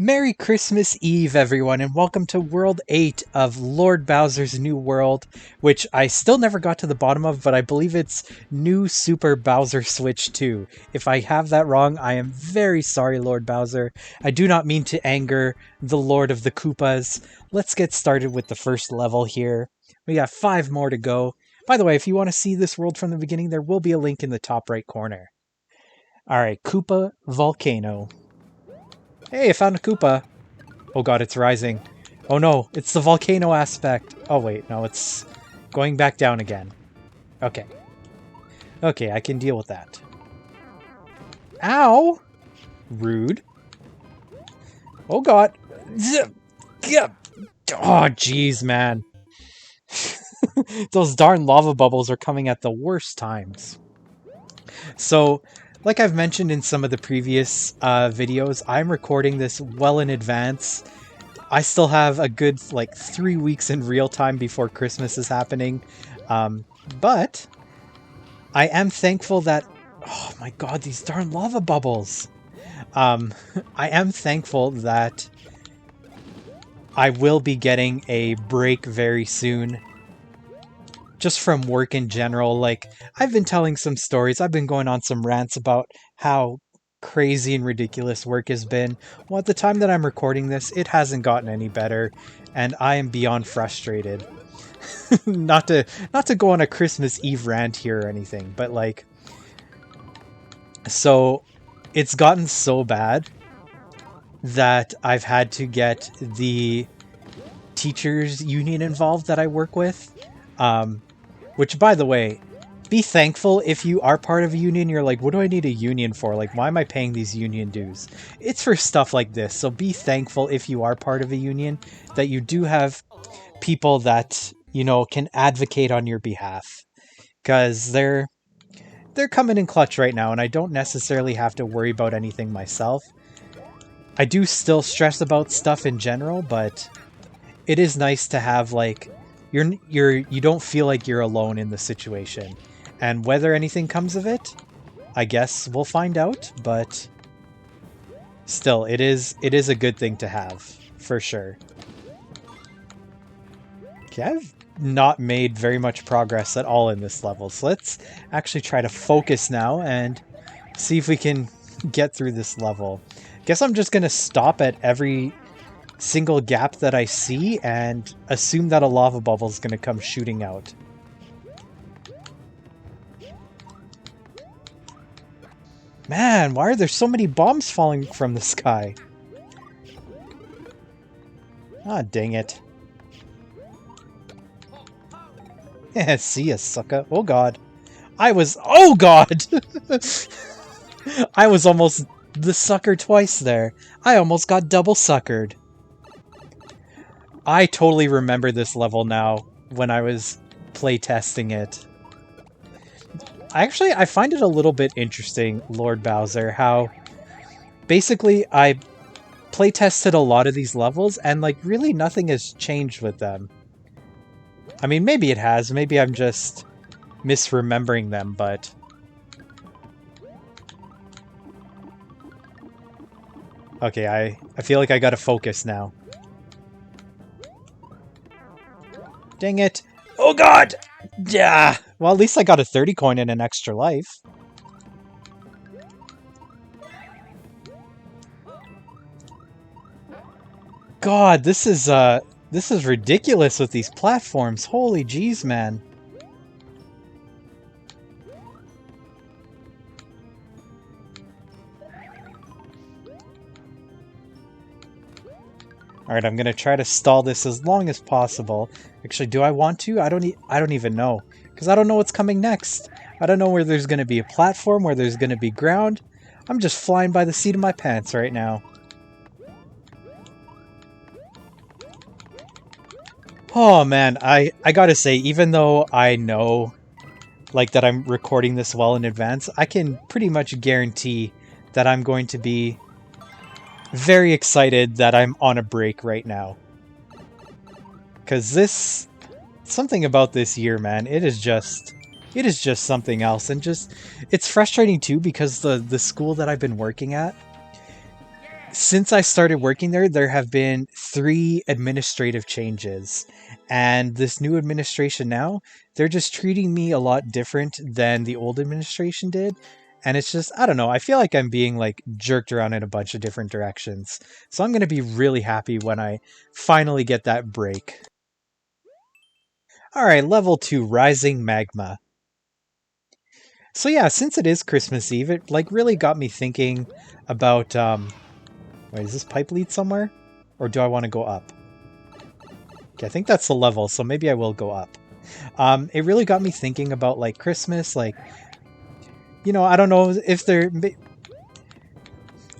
Merry Christmas Eve, everyone, and welcome to World 8 of Lord Bowser's New World, which I still never got to the bottom of, but I believe it's New Super Bowser Switch 2. If I have that wrong, I am very sorry, Lord Bowser. I do not mean to anger the Lord of the Koopas. Let's get started with the first level here. We got 5 more to go. By the way, if you want to see this world from the beginning, there will be a link in the top right corner. Alright, Koopa Volcano. Hey, I found a Koopa. Oh god, it's rising. Oh no, it's the volcano aspect. Oh wait, no, it's going back down again. Okay. Okay, I can deal with that. Ow! Rude. Oh god. Oh jeez, man. Those darn lava bubbles are coming at the worst times. So, like I've mentioned in some of the previous videos, I'm recording this well in advance. I still have a good, 3 weeks in real time before Christmas is happening. But I am thankful that... Oh my god, these darn lava bubbles! I am thankful that I will be getting a break very soon. Just from work in general. I've been telling some stories, I've been going on some rants about how crazy and ridiculous work has been. Well, at the time that I'm recording this, it hasn't gotten any better, and I am beyond frustrated. not to go on a Christmas Eve rant here or anything, but so it's gotten so bad that I've had to get the teachers union involved that I work with. Which, by the way, be thankful if you are part of a union. You're like, what do I need a union for? Why am I paying these union dues? It's for stuff like this. So be thankful if you are part of a union that you do have people that, can advocate on your behalf. Because they're coming in clutch right now, and I don't necessarily have to worry about anything myself. I do still stress about stuff in general, but it is nice to have, you don't feel like you're alone in the situation. And whether anything comes of it, I guess we'll find out, but still, it is a good thing to have, for sure. Okay, I've not made very much progress at all in this level, so let's actually try to focus now and see if we can get through this level. Guess I'm just gonna stop at every single gap that I see and assume that a lava bubble is going to come shooting out. Man, why are there so many bombs falling from the sky? Ah, dang it. Yeah, see ya, sucker. Oh god. Oh god! I was almost the sucker twice there. I almost got double suckered. I totally remember this level now when I was playtesting it. Actually, I find it a little bit interesting, Lord Bowser, how basically I playtested a lot of these levels and really nothing has changed with them. I mean, maybe it has. Maybe I'm just misremembering them, but... Okay, I feel like I gotta focus now. Dang it. Oh god! Yeah! Well, at least I got a 30 coin and an extra life. God, this is ridiculous with these platforms. Holy jeez, man. Alright, I'm gonna try to stall this as long as possible. Actually, do I want to? I don't even know. Because I don't know what's coming next. I don't know where there's gonna be a platform, where there's gonna be ground. I'm just flying by the seat of my pants right now. Oh man, I gotta say, even though I know that I'm recording this well in advance, I can pretty much guarantee that I'm going to be very excited that I'm on a break right now. Because this Something about this year, man. It is just something else, and just it's frustrating too because the school that I've been working at, since I started working there, there have been 3 administrative changes. And this new administration now, they're just treating me a lot different than the old administration did. And it's just, I don't know, I feel like I'm being like jerked around in a bunch of different directions. So I'm going to be really happy when I finally get that break. All right, level 2, Rising Magma. So yeah, since it is Christmas Eve, it like really got me thinking about wait, does this pipe lead somewhere? Or do I want to go up? Okay, I think that's the level, so maybe I will go up. It really got me thinking about like Christmas, like, you know, I don't know if there.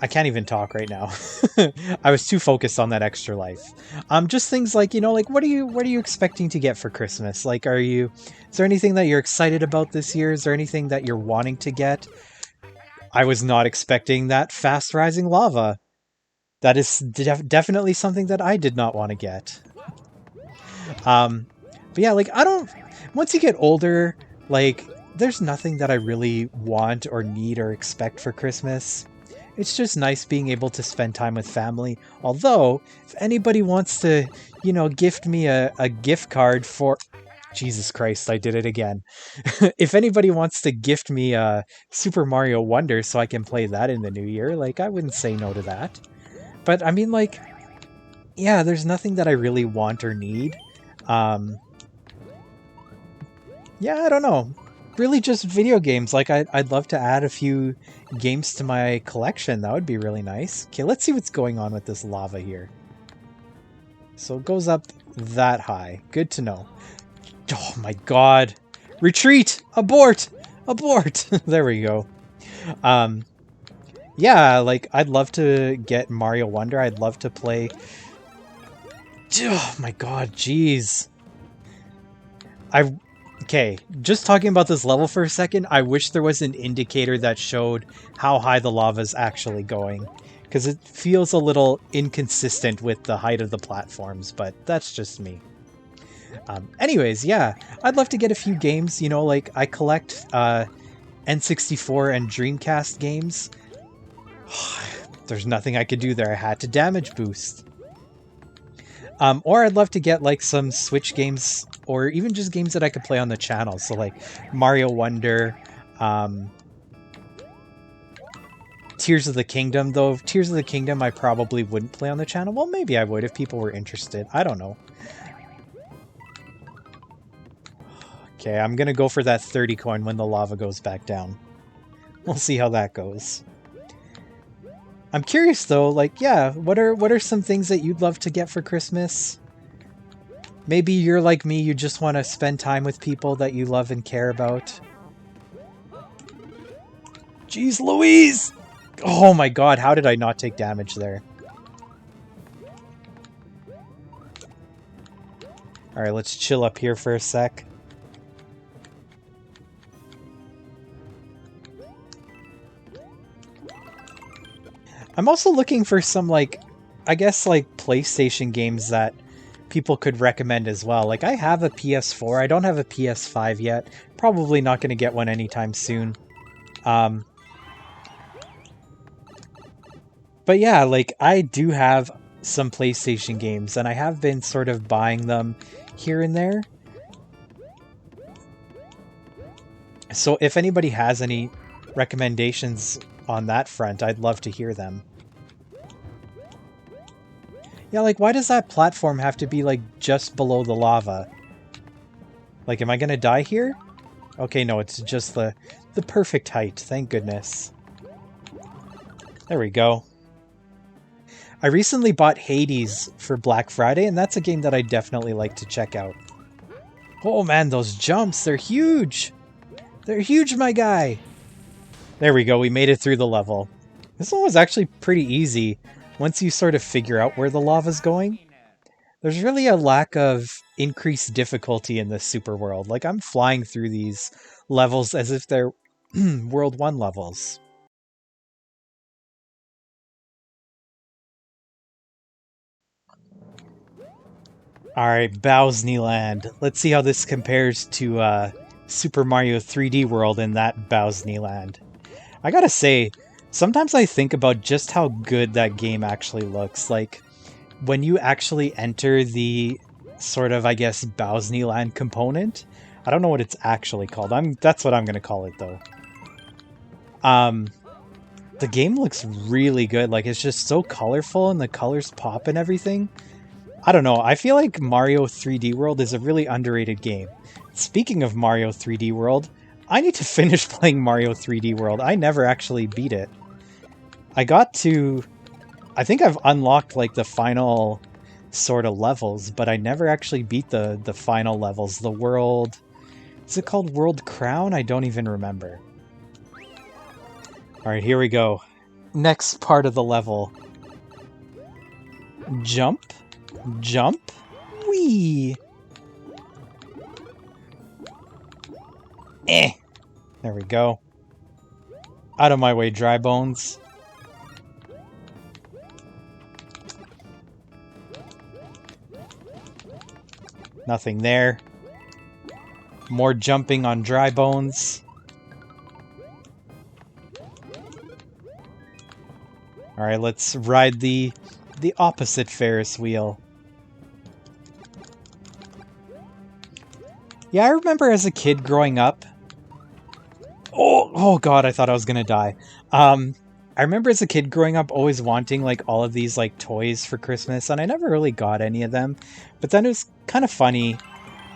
I can't even talk right now. I was too focused on that extra life. Just things like, you know, like what are you expecting to get for Christmas? Like, is there anything that you're excited about this year? Is there anything that you're wanting to get? I was not expecting that fast rising lava. That is definitely something that I did not want to get. But yeah, like I don't. Once you get older, like there's nothing that I really want or need or expect for Christmas. It's just nice being able to spend time with family. Although, if anybody wants to, you know, gift me a gift card for. Jesus Christ, I did it again. If anybody wants to gift me a Super Mario Wonder so I can play that in the new year, like I wouldn't say no to that. But I mean, like, yeah, there's nothing that I really want or need. Um, yeah, I don't know. Really, just video games. Like, I'd love to add a few games to my collection. That would be really nice. Okay, let's see what's going on with this lava here. So it goes up that high. Good to know. Oh my god. Retreat! Abort! Abort! There we go. Yeah, like, I'd love to get Mario Wonder. I'd love to play... Oh my god, jeez. Okay, just talking about this level for a second, I wish there was an indicator that showed how high the lava is actually going. Because it feels a little inconsistent with the height of the platforms, but that's just me. Anyways, yeah, I'd love to get a few games, you know, like I collect N64 and Dreamcast games. There's nothing I could do there, I had to damage boost. Or I'd love to get like some Switch games, or even just games that I could play on the channel. So like Mario Wonder, Tears of the Kingdom. Though Tears of the Kingdom I probably wouldn't play on the channel. Well, maybe I would if people were interested. I don't know. Okay, I'm gonna go for that 30 coin when the lava goes back down. We'll see how that goes. I'm curious though, like, yeah, what are some things that you'd love to get for Christmas? Maybe you're like me, you just want to spend time with people that you love and care about. Jeez Louise! Oh my god, how did I not take damage there? Alright, let's chill up here for a sec. I'm also looking for some, like, I guess, like, PlayStation games that people could recommend as well. Like, I have a PS4. I don't have a PS5 yet. Probably not going to get one anytime soon. But yeah, like, I do have some PlayStation games, and I have been sort of buying them here and there. So if anybody has any recommendations on that front, I'd love to hear them. Yeah, like, why does that platform have to be, like, just below the lava? Like, am I gonna die here? Okay, no, it's just the perfect height, thank goodness. There we go. I recently bought Hades for Black Friday, and that's a game that I definitely like to check out. Oh man, those jumps, they're huge! They're huge, my guy! There we go, we made it through the level. This one was actually pretty easy once you sort of figure out where the lava's going. There's really a lack of increased difficulty in this super world. Like, I'm flying through these levels as if they're World 1 levels. Alright, Bowsney Land. Let's see how this compares to Super Mario 3D World in that Bowsney Land. I gotta say, sometimes I think about just how good that game actually looks. Like, when you actually enter the sort of, I guess, Bowsney Land component. I don't know what it's actually called. That's what I'm gonna call it, though. The game looks really good. Like, it's just so colorful and the colors pop and everything. I don't know. I feel like Mario 3D World is a really underrated game. Speaking of Mario 3D World, I need to finish playing Mario 3D World. I never actually beat it. I think I've unlocked like the final sort of levels, but I never actually beat the final levels. The world... Is it called World Crown? I don't even remember. Alright, here we go. Next part of the level. Jump. Jump. Whee! There we go. Out of my way, dry bones. Nothing there. More jumping on dry bones. Alright, let's ride the opposite Ferris wheel. Yeah, I remember as a kid growing up... Oh god, I thought I was gonna die. I remember as a kid growing up always wanting like all of these like toys for Christmas, and I never really got any of them. But then it was kind of funny.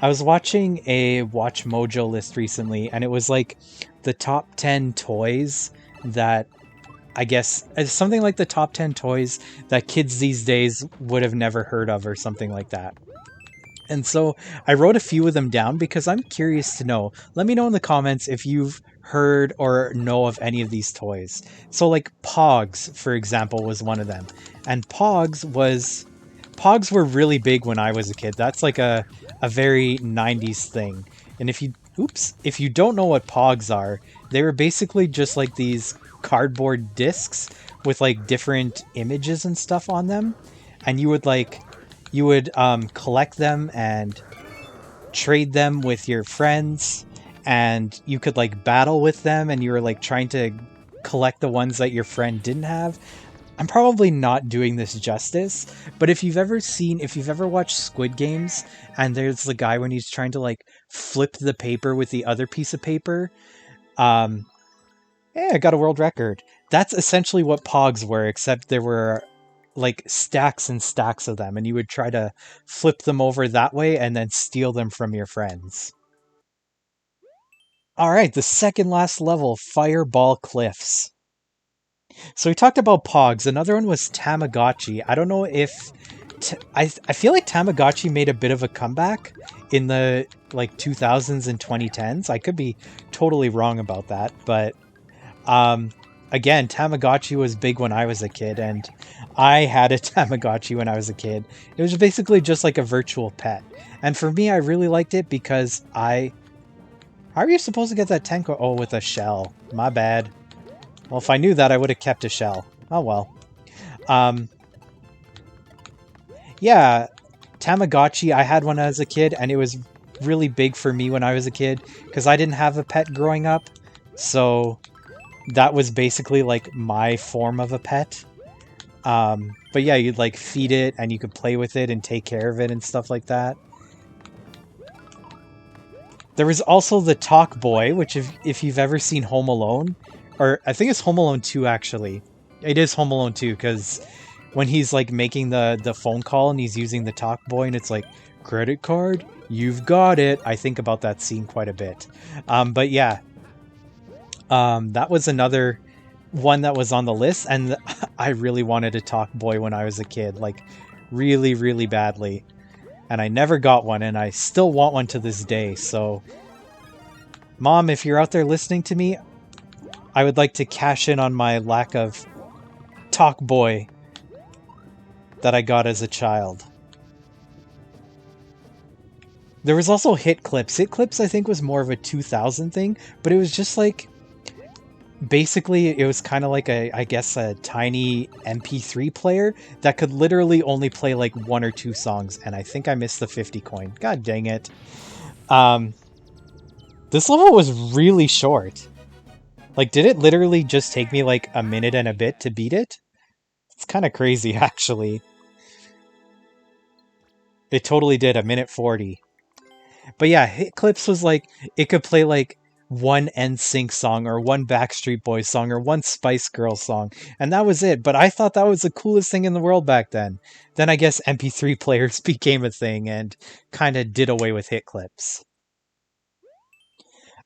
I was watching a Watch Mojo list recently, and it was like the top 10 toys that... I guess it's something like the top 10 toys that kids these days would have never heard of or something like that. And so I wrote a few of them down because I'm curious to know. Let me know in the comments if you've heard or know of any of these toys. So like Pogs, for example, was one of them. And Pogs were really big when I was a kid. That's like a very 90s thing. And if you don't know what Pogs are, they were basically just like these cardboard discs with like different images and stuff on them, and you would collect them and trade them with your friends, and you could like battle with them, and you were like trying to collect the ones that your friend didn't have. I'm probably not doing this justice, but if you've ever watched Squid Games, and there's the guy when he's trying to like flip the paper with the other piece of paper, yeah, I got a world record. That's essentially what Pogs were, except there were like stacks and stacks of them, and you would try to flip them over that way and then steal them from your friends. Alright, the second last level, Fireball Cliffs. So we talked about Pogs. Another one was Tamagotchi. I don't know if... I feel like Tamagotchi made a bit of a comeback in the like 2000s and 2010s. I could be totally wrong about that, but... Again, Tamagotchi was big when I was a kid, and I had a Tamagotchi when I was a kid. It was basically just like a virtual pet. And for me, I really liked it because How are you supposed to get that Tenko? Oh, with a shell. My bad. Well, if I knew that, I would have kept a shell. Oh well. Yeah, Tamagotchi, I had one as a kid, and it was really big for me when I was a kid, because I didn't have a pet growing up, so... that was basically like my form of a pet. But yeah, you'd like feed it and you could play with it and take care of it and stuff like that. There was also the Talk Boy, which if you've ever seen Home Alone, or I think it's Home Alone 2 actually. It is Home Alone 2, because when he's like making the phone call and he's using the Talk Boy and it's like, credit card, you've got it. I think about that scene quite a bit. But yeah. That was another one that was on the list, and I really wanted a Talk Boy when I was a kid, like really, really badly. And I never got one, and I still want one to this day, so... Mom, if you're out there listening to me, I would like to cash in on my lack of Talk Boy that I got as a child. There was also Hit Clips. Hit Clips, I think, was more of a 2000 thing, but it was just like... basically it was kind of like I guess a tiny MP3 player that could literally only play like 1 or 2 songs, and I think I missed the 50 coin. God dang it. Um, this level was really short. Like, did it literally just take me like a minute and a bit to beat it? It's kind of crazy, actually. It totally did, 1:40. But yeah, Hit Clips was like, it could play like one NSYNC song or one Backstreet Boys song or one Spice Girls song, and that was it. But I thought that was the coolest thing in the world back then. Then I guess MP3 players became a thing and kind of did away with Hit Clips.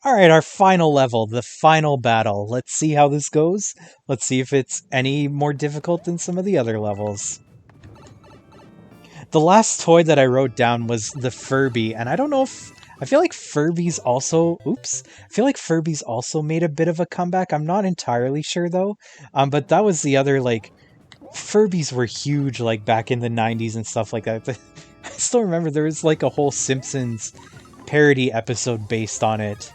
Alright, our final level, the final battle. Let's see how this goes. Let's see if it's any more difficult than some of the other levels. The last toy that I wrote down was the Furby, and I don't know if... I feel like Furby's also... Oops. I feel like Furby's also made a bit of a comeback. I'm not entirely sure, though. But that was the other, like... Furbies were huge, like, back in the 90s and stuff like that. I still remember there was, like, a whole Simpsons parody episode based on it.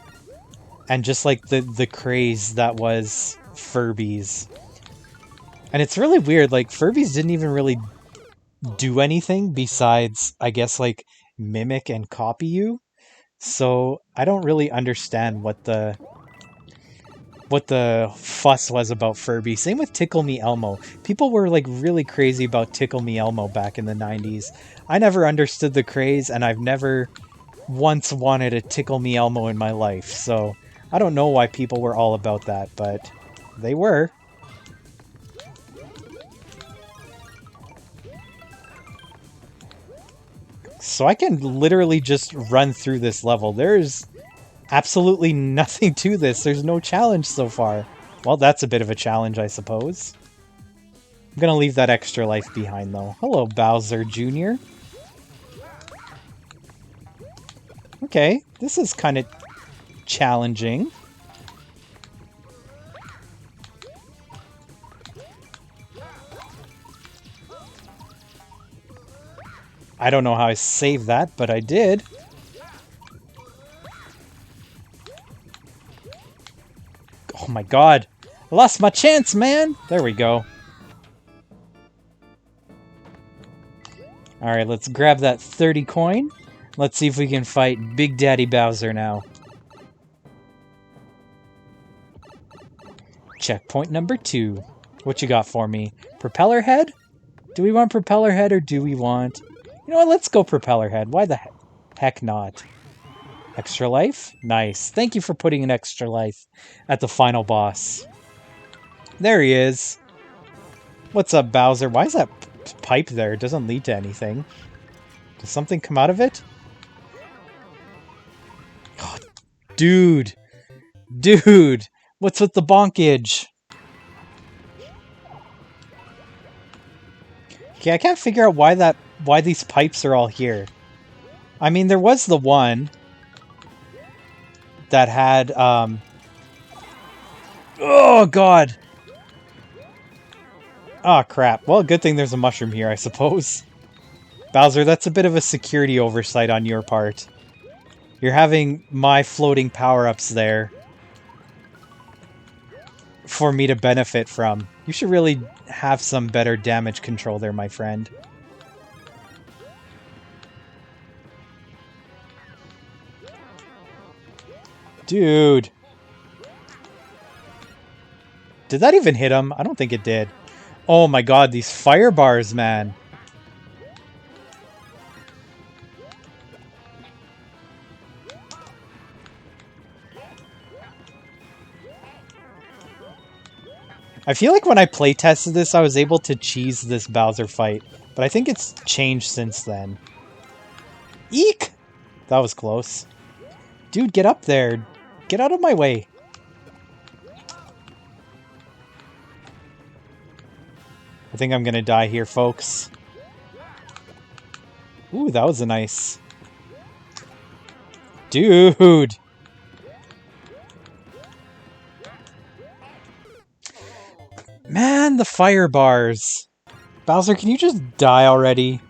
And just, like, the craze that was Furbies. And it's really weird, like, Furbies didn't even really do anything besides, I guess, like, mimic and copy you. So I don't really understand what the fuss was about Furby. Same with Tickle Me Elmo. People were like really crazy about Tickle Me Elmo back in the 90s. I never understood the craze, and I've never once wanted a Tickle Me Elmo in my life. So I don't know why people were all about that, but they were. So I can literally just run through this level. There's absolutely nothing to this. There's no challenge so far. Well, that's a bit of a challenge, I suppose. I'm gonna leave that extra life behind, though. Hello, Bowser Jr. Okay, this is kind of challenging. I don't know how I saved that, but I did. Oh my god. I lost my chance, man! There we go. Alright, let's grab that 30 coin. Let's see if we can fight Big Daddy Bowser now. Checkpoint number 2. What you got for me? Propeller head? Do we want propeller head or do we want... You know what, let's go propeller head. Why the heck not? Extra life? Nice. Thank you for putting an extra life at the final boss. There he is. What's up, Bowser? Why is that pipe there? It doesn't lead to anything. Does something come out of it? Oh, dude. Dude. What's with the bonkage? Okay, I can't figure out why these pipes are all here. I mean, there was the one that had, oh, God! Oh, crap. Well, good thing there's a mushroom here, I suppose. Bowser, that's a bit of a security oversight on your part. You're having my floating power-ups there for me to benefit from. You should really have some better damage control there, my friend. Dude. Did that even hit him? I don't think it did. Oh my god, these fire bars, man. I feel like when I playtested this, I was able to cheese this Bowser fight, but I think it's changed since then. Eek! That was close. Dude, get up there. Get out of my way. I think I'm gonna die here, folks. Ooh, that was a nice... Dude! Man, the fire bars. Bowser, can you just die already?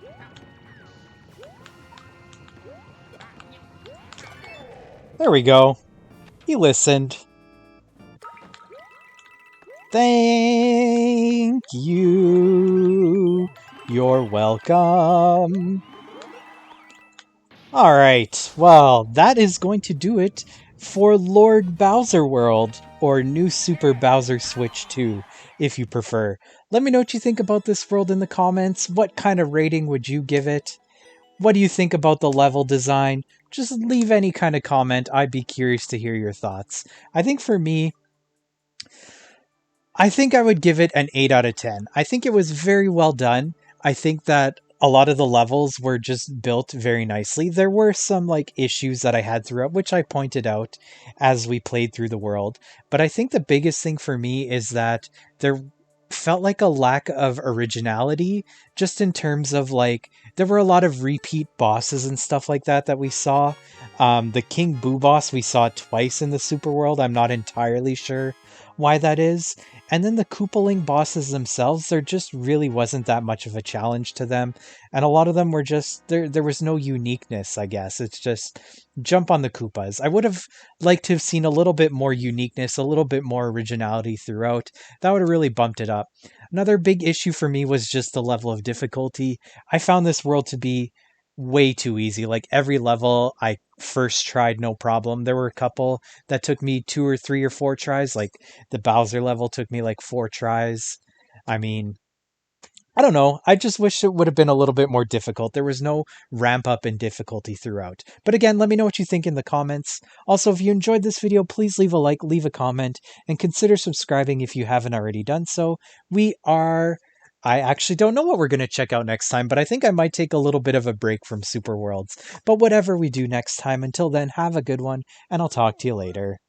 There we go. He listened. Thank you. You're welcome. All right. Well, that is going to do it for Lord Bowser World, or New Super Bowser Switch 2, if you prefer. Let me know what you think about this world in the comments. What kind of rating would you give it? What do you think about the level design? Just leave any kind of comment. I'd be curious to hear your thoughts. I think for me, I think I would give it an 8 out of 10. I think it was very well done. I think that a lot of the levels were just built very nicely. There were some like issues that I had throughout, which I pointed out as we played through the world. But I think the biggest thing for me is that there felt like a lack of originality, just in terms of like there were a lot of repeat bosses and stuff like that that we saw. The King Boo boss we saw twice in the Super World. I'm not entirely sure why that is. And then the Koopaling bosses themselves, there just really wasn't that much of a challenge to them. And a lot of them were just, there was no uniqueness, I guess. It's just jump on the Koopas. I would have liked to have seen a little bit more uniqueness, a little bit more originality throughout. That would have really bumped it up. Another big issue for me was just the level of difficulty. I found this world to be way too easy. Like every level I first tried, no problem. There were a couple that took me 2 or 3 or 4 tries. Like the Bowser level took me like 4 tries. I mean, I don't know. I just wish it would have been a little bit more difficult. There was no ramp up in difficulty throughout. But again, let me know what you think in the comments. Also, if you enjoyed this video, please leave a like, leave a comment, and consider subscribing if you haven't already done so. I actually don't know what we're going to check out next time, but I think I might take a little bit of a break from Super Worlds. But whatever we do next time, until then, have a good one, and I'll talk to you later.